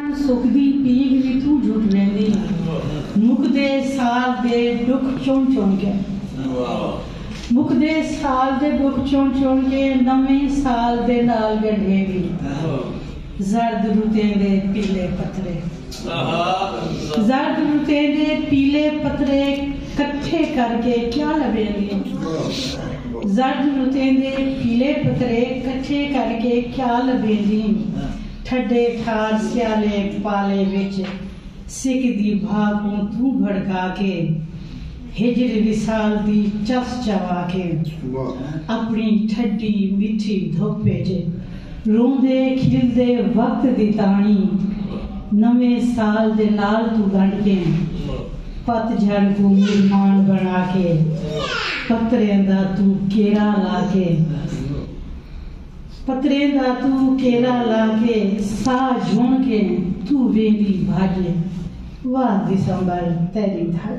सुख दी पीग भी तू झूठ लेंदी मुकदे साल दे दुख चुन चुन के मुकदे साल दे दुख चुन चुन के नवे साल दे नाल गंढेगी जर्द रुते दे पीले पत्थरे जर्द रुते दे पीले पत्थरे कट्ठे करके क्या लवेंदी जर्द रुते दे पीले पत्थरे कट्ठे करके क्या लवेंदी ठड्डे ठार स्याले पाले विच सिख दी भागों तू भड़का के हिजर विसाल दी चस चवा के अपनी ठड्डी मिठी धोपे च रोंदे खिलदे वक्त दी ताणी नवे साल दे नाल तू गंढ के पतझड़ को मेहमान बना के पत्तरें दा तू केरा ला के पत्रे दा तू केला लाके सा झुण के तू वेली भाजे वाह दिसंबर तेरी धार।